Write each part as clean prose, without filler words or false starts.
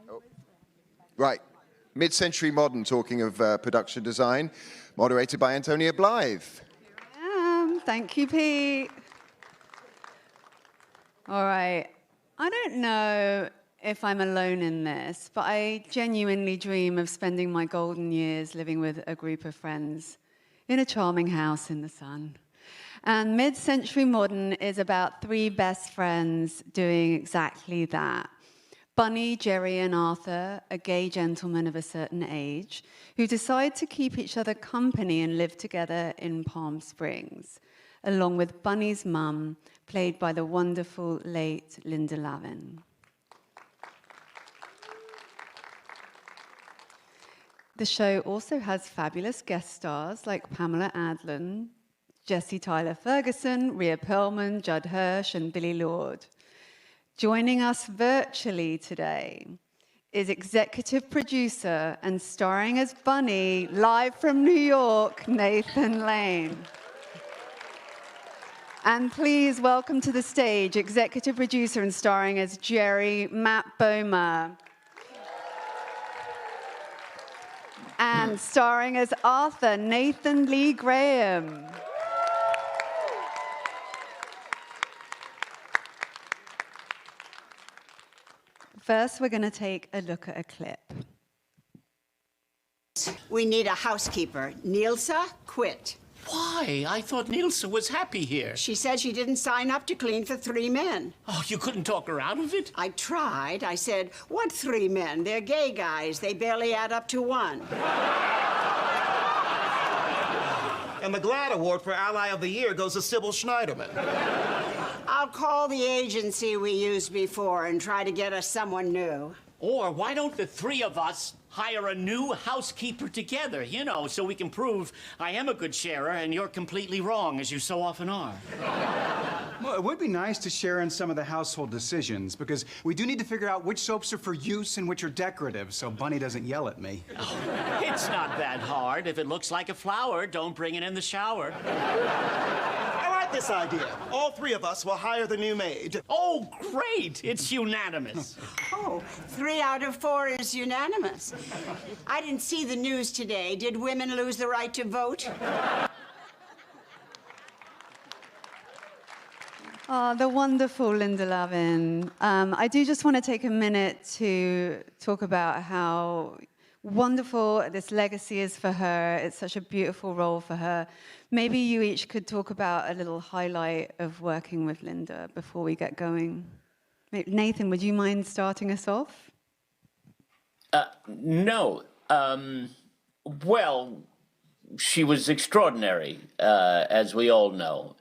Oh. Right. Mid-Century Modern, talking of production design, moderated by Antonia Blythe. Thank you, Pete. All right. I don't know if I'm alone in this, but I genuinely dream of spending my golden years living with a group of friends in a charming house in the sun. And Mid-Century Modern is about three best friends doing exactly that. Bunny, Jerry, and Arthur, a gay gentleman of a certain age, who decide to keep each other company and live together in Palm Springs, along with Bunny's mum, played by the wonderful late Linda Lavin. The show also has fabulous guest stars like Pamela Adlon, Jesse Tyler Ferguson, Rhea Perlman, Judd Hirsch, and Billy Lord. Joining us virtually today is executive producer and starring as Bunny, live from New York, Nathan Lane. And please welcome to the stage executive producer and starring as Jerry, Matt Bomer. And starring as Arthur, Nathan Lee Graham. First, we're going to take a look at a clip. We need a housekeeper. Nielsa quit. Why? I thought Nielsa was happy here. She said she didn't sign up to clean for 3 men. Oh, you couldn't talk her out of it? I tried. I said, what 3 men? They're gay guys. They barely add up to 1. And the GLAAD Award for Ally of the Year goes to Sybil Schneiderman. I'll call the agency we used before and try to get us someone new. Or why don't the 3 of us hire a new housekeeper together, you know, so we can prove I am a good sharer and you're completely wrong, as you so often are. Well, it would be nice to share in some of the household decisions, because we do need to figure out which soaps are for use and which are decorative, so Bunny doesn't yell at me. Oh, it's not that hard. If it looks like a flower, don't bring it in the shower. I like this idea. All 3 of us will hire the new maid. Oh, great! It's unanimous. Oh, 3 out of 4 is unanimous. I didn't see the news today. Did women lose the right to vote? Oh, the wonderful Linda Lavin. I do just want to take a minute to talk about how wonderful this legacy is for her. It's such a beautiful role for her. Maybe you each could talk about a little highlight of working with Linda before we get going. Nathan, would you mind starting us off? No. Well, she was extraordinary, as we all know.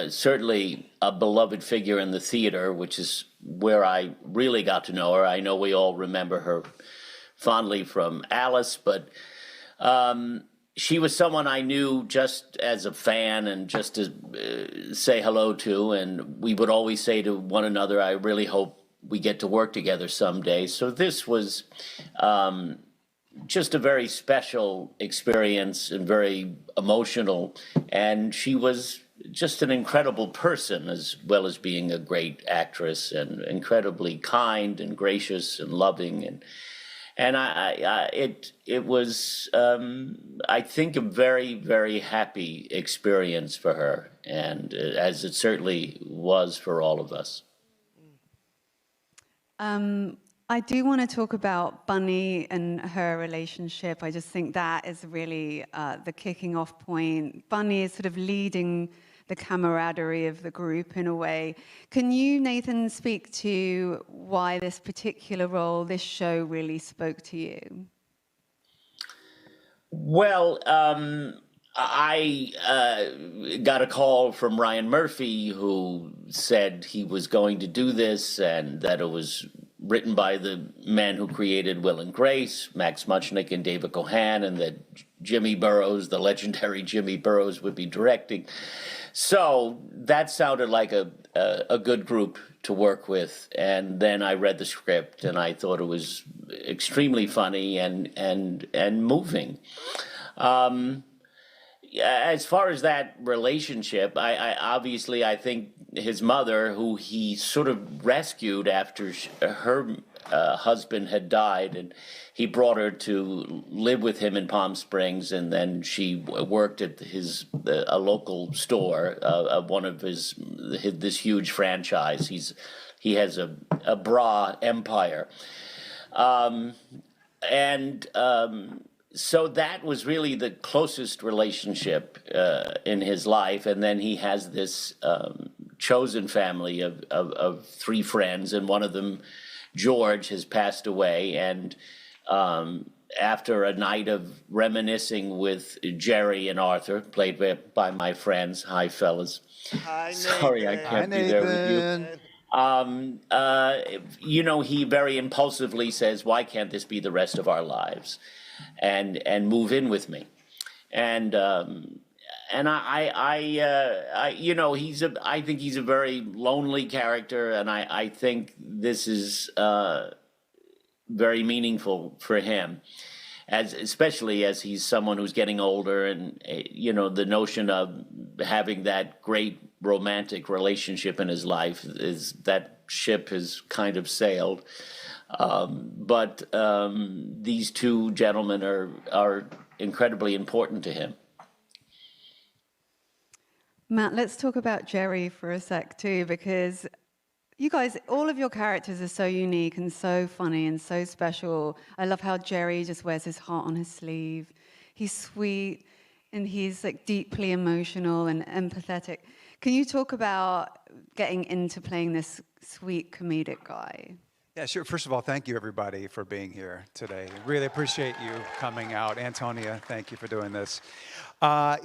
Certainly a beloved figure in the theater, which is where I really got to know her. I know we all remember her fondly from Alice, but she was someone I knew just as a fan and just to say hello to, and we would always say to one another, I really hope we get to work together someday. So this was just a very special experience and very emotional, and she was just an incredible person as well as being a great actress, and incredibly kind and gracious and loving, and it was I think a very, very happy experience for her, and as it certainly was for all of us. I do want to talk about Bunny and her relationship. I just think that is really the kicking off point. Bunny is sort of leading the camaraderie of the group in a way. Can you, Nathan, speak to why this particular role, this show really spoke to you? Well, I got a call from Ryan Murphy, who said he was going to do this and that it was written by the men who created Will and Grace, Max Muchnick and David Cohan, and that Jimmy Burrows, the legendary Jimmy Burrows, would be directing. So that sounded like a good group to work with. And then I read the script and I thought it was extremely funny and moving. As far as that relationship, I obviously, I think his mother, who he sort of rescued after her husband had died, and he brought her to live with him in Palm Springs, and then she worked at a local store, one of this huge franchise. He has a bra empire, so that was really the closest relationship in his life. And then he has this chosen family of three friends, and one of them, George, has passed away. And after a night of reminiscing with Jerry and Arthur, played by my friends, hi fellas. Hi, Sorry, I Nathan. can't be there with you. He very impulsively says, "Why can't this be the rest of our lives?" and move in with me. And I think he's a very lonely character, and I think this is very meaningful for him, especially as he's someone who's getting older, and the notion of having that great romantic relationship in his life is that ship has kind of sailed. But these two gentlemen are incredibly important to him. Matt, let's talk about Jerry for a sec too, because you guys, all of your characters are so unique and so funny and so special. I love how Jerry just wears his heart on his sleeve. He's sweet and he's like deeply emotional and empathetic. Can you talk about getting into playing this sweet comedic guy? Yeah, sure. First of all, thank you, everybody, for being here today. Really appreciate you coming out. Antonia, thank you for doing this. I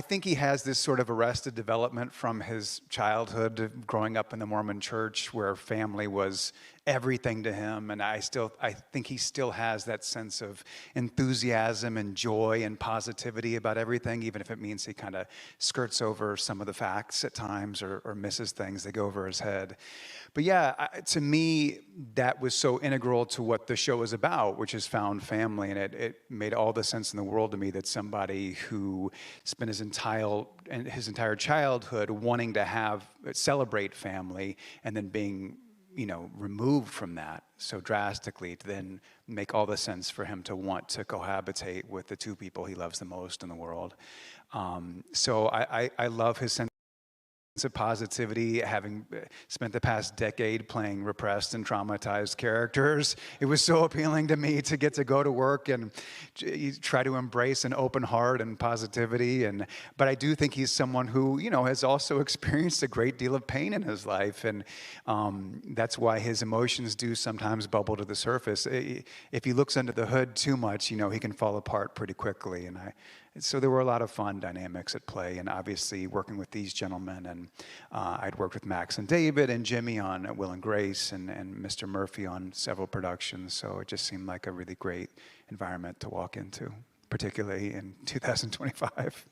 think he has this sort of arrested development from his childhood, growing up in the Mormon church, where family was everything to him. And I think he still has that sense of enthusiasm and joy and positivity about everything, even if it means he kind of skirts over some of the facts at times or misses things that go over his head. But yeah, to me, that was so integral to what the show is about, which is found family. And it made all the sense in the world to me that somebody who spent his entire childhood wanting to celebrate family and then being removed from that so drastically, to then make all the sense for him to want to cohabitate with the two people he loves the most in the world. So I love his sense of positivity, having spent the past decade playing repressed and traumatized characters. It was so appealing to me to get to go to work and try to embrace an open heart and positivity. But I do think he's someone who, has also experienced a great deal of pain in his life. And that's why his emotions do sometimes bubble to the surface. If he looks under the hood too much, he can fall apart pretty quickly. So there were a lot of fun dynamics at play, and obviously working with these gentlemen, and I'd worked with Max and David and Jimmy on Will and Grace, and Mr. Murphy on several productions, so it just seemed like a really great environment to walk into, particularly in 2025.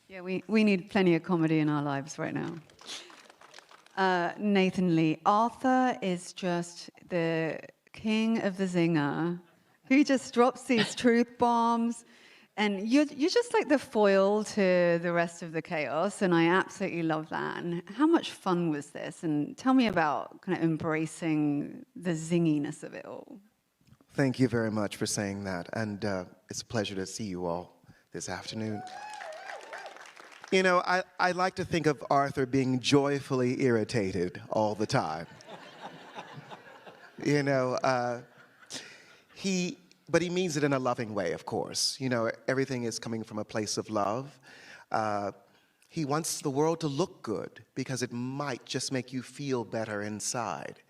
Yeah, we need plenty of comedy in our lives right now. Nathan Lee, Arthur is just the king of the zinger. He just drops these truth bombs. And you're just like the foil to the rest of the chaos, and I absolutely love that. And how much fun was this? And tell me about kind of embracing the zinginess of it all. Thank you very much for saying that, and it's a pleasure to see you all this afternoon. I like to think of Arthur being joyfully irritated all the time. But he means it in a loving way, of course. Everything is coming from a place of love. He wants the world to look good because it might just make you feel better inside,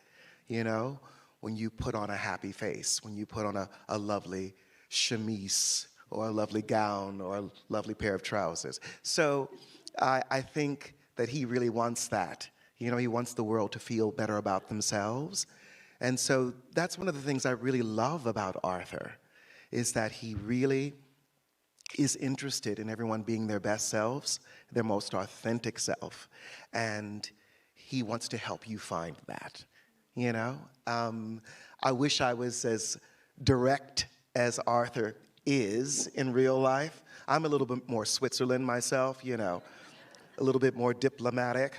when you put on a happy face, when you put on a lovely chemise or a lovely gown or a lovely pair of trousers. So I think that he really wants that. He wants the world to feel better about themselves. And so that's one of the things I really love about Arthur, is that he really is interested in everyone being their best selves, their most authentic self. And he wants to help you find that, I wish I was as direct as Arthur is in real life. I'm a little bit more Switzerland myself, a little bit more diplomatic.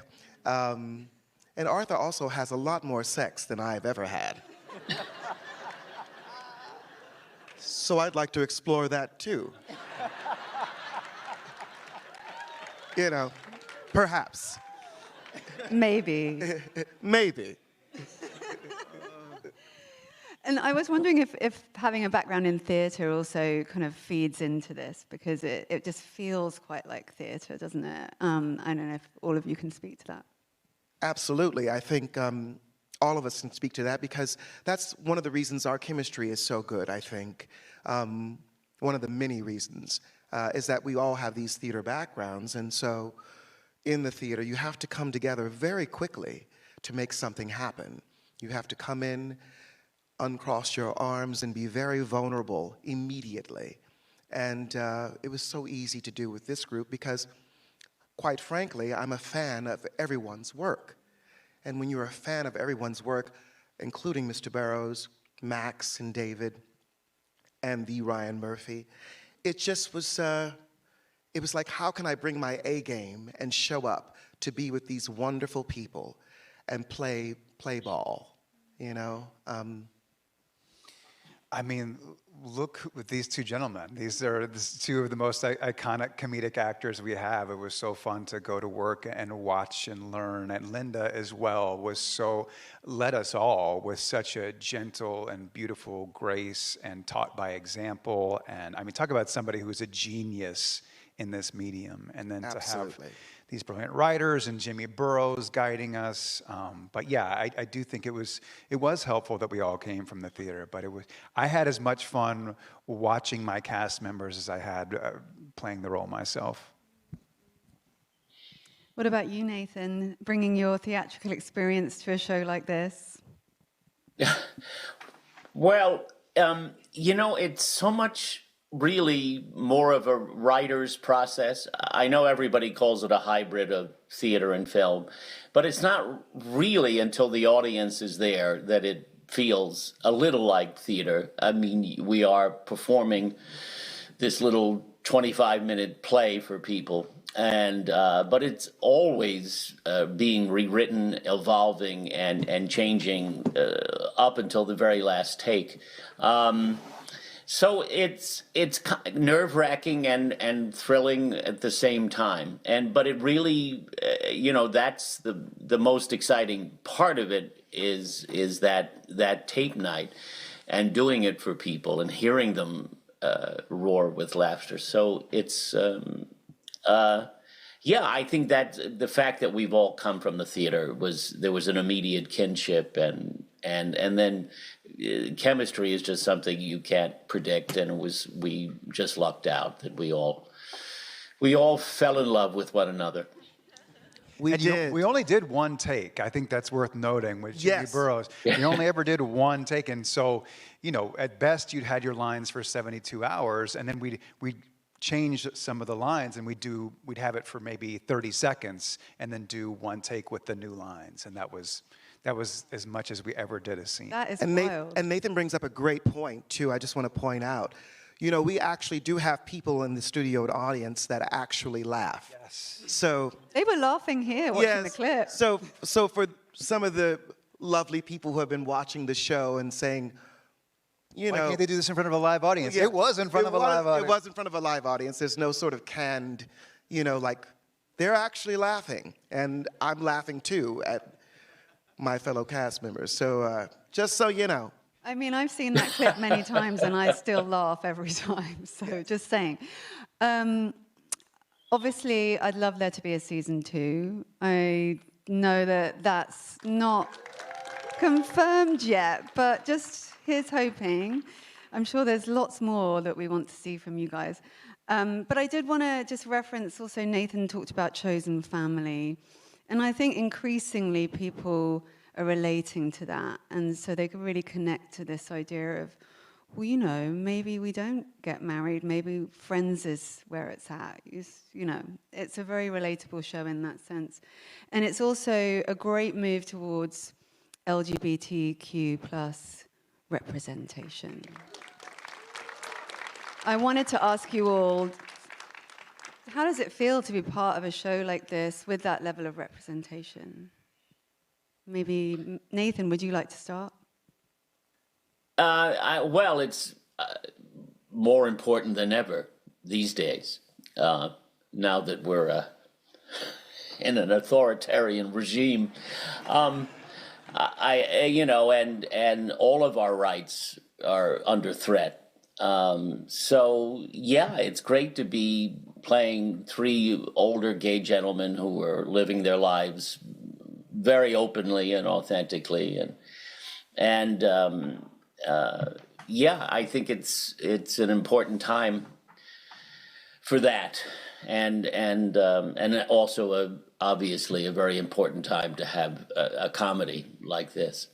And Arthur also has a lot more sex than I've ever had. So I'd like to explore that too. You know, perhaps. Maybe. Maybe. And I was wondering if having a background in theatre also kind of feeds into this, because it just feels quite like theatre, doesn't it? I don't know if all of you can speak to that. Absolutely. I think all of us can speak to that because that's one of the reasons our chemistry is so good, I think. One of the many reasons is that we all have these theater backgrounds. And so in the theater, you have to come together very quickly to make something happen. You have to come in, uncross your arms, and be very vulnerable immediately. And it was so easy to do with this group because, quite frankly, I'm a fan of everyone's work. And when you're a fan of everyone's work, including Mr. Barrows, Max, and David, and the Ryan Murphy, it just was, it was like, how can I bring my A game and show up to be with these wonderful people and play ball, you know? I mean, look with these two gentlemen. These are two of the most iconic comedic actors we have. It was so fun to go to work and watch and learn. And Linda as well led us all with such a gentle and beautiful grace and taught by example. And I mean, talk about somebody who's a genius in this medium. And then Absolutely. to have these brilliant writers and Jimmy Burrows guiding us. But yeah, I do think it was helpful that we all came from the theater. But I had as much fun watching my cast members as I had playing the role myself. What about you, Nathan, bringing your theatrical experience to a show like this? Well, you know, it's so much really more of a writer's process. I know everybody calls it a hybrid of theater and film, but it's not really until the audience is there that it feels a little like theater. I mean, we are performing this little 25-minute play for people, and but it's always being rewritten, evolving, and changing up until the very last take. So it's nerve-wracking and thrilling at the same time, but it really, you know, that's the most exciting part of it is that tape night, and doing it for people and hearing them roar with laughter. So it's yeah, I think that the fact that we've all come from the theater there was an immediate kinship, and then chemistry is just something you can't predict, and we just lucked out that we all fell in love with one another. We did. We only did one take. I think that's worth noting with Jimmy Yes. Burrows. We only ever did one take, and so, you know, at best you'd had your lines for 72 hours, and then we'd change some of the lines, and we'd have it for maybe 30 seconds, and then do one take with the new lines, and that was as much as we ever did a scene. That is And wild. Nathan brings up a great point, too. I just want to point out, you know, we actually do have people in the studio and audience that actually laugh. Yes. So, They were laughing here watching the clip. So for some of the lovely people who have been watching the show and saying, you Why know, can't they do this in front of a live audience? yeah, It was in front of a live audience. It was in front of a live audience. There's no sort of canned, you know, like, they're actually laughing. And I'm laughing, too, at my fellow cast members. So just so you know. I mean, I've seen that clip many times, and I still laugh every time. So just saying. Obviously, I'd love there to be a season 2. I know that that's not confirmed yet, but just here's hoping. I'm sure there's lots more that we want to see from you guys. But I did want to just reference also, Nathan talked about chosen family. And I think increasingly people are relating to that. And so they can really connect to this idea of, well, you know, maybe we don't get married. Maybe Friends is where it's at. You know, it's a very relatable show in that sense. And it's also a great move towards LGBTQ plus representation. I wanted to ask you all, how does it feel to be part of a show like this with that level of representation? Maybe Nathan, would you like to start? Well, it's more important than ever these days. Now that we're in an authoritarian regime, and all of our rights are under threat. So yeah, it's great to be playing three older gay gentlemen who are living their lives very openly and authentically, and yeah, I think it's an important time for that, and also obviously a very important time to have a comedy like this.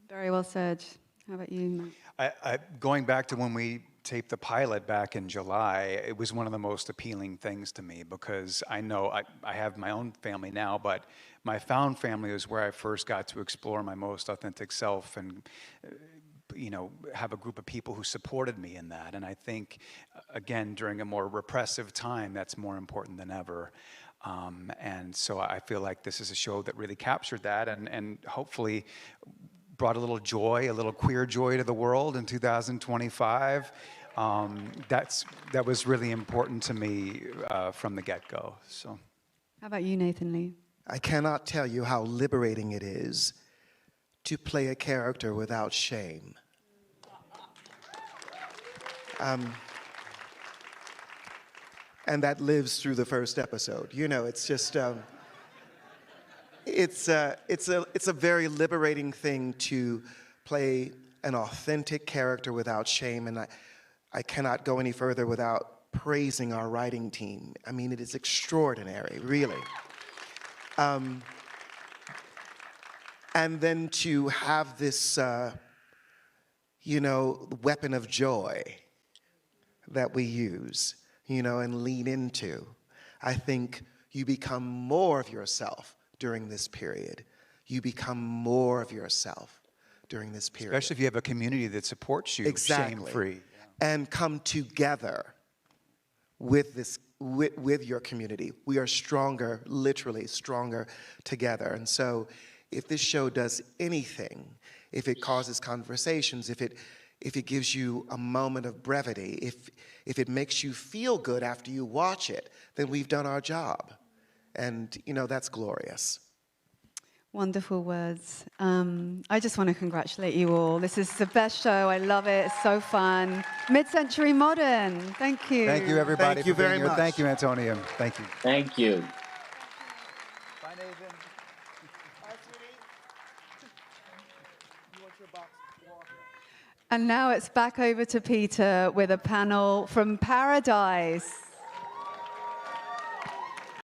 Very well said. How about you, Matt? Going back to when we taped the pilot back in July, it was one of the most appealing things to me because I know I have my own family now, but my found family was where I first got to explore my most authentic self and have a group of people who supported me in that. And I think, again, during a more repressive time, that's more important than ever. And so I feel like this is a show that really captured that and hopefully brought a little joy, a little queer joy to the world in 2025. That was really important to me from the get-go. So, How about you, Nathan Lee? I cannot tell you how liberating it is to play a character without shame. And that lives through the first episode. It's just, it's a very liberating thing to play an authentic character without shame. And I cannot go any further without praising our writing team. I mean, it is extraordinary, really. And then to have this, weapon of joy that we use, and lean into. I think you become more of yourself during this period. You become more of yourself during this period. especially if you have a community that supports you shame-free. And come together with with your community. We are stronger, literally stronger together. And so if this show does anything, if it causes conversations, if it gives you a moment of brevity, if it makes you feel good after you watch it, then we've done our job. And, that's glorious. Wonderful words. I just want to congratulate you all. This is the best show. I love it. It's so fun. Mid-Century Modern. Thank you. Thank you, everybody, Thank you for being very here. much. Thank you, Antonio. Thank you. Thank you. Bye, Nathan. And now it's back over to Peter with a panel from Paradise.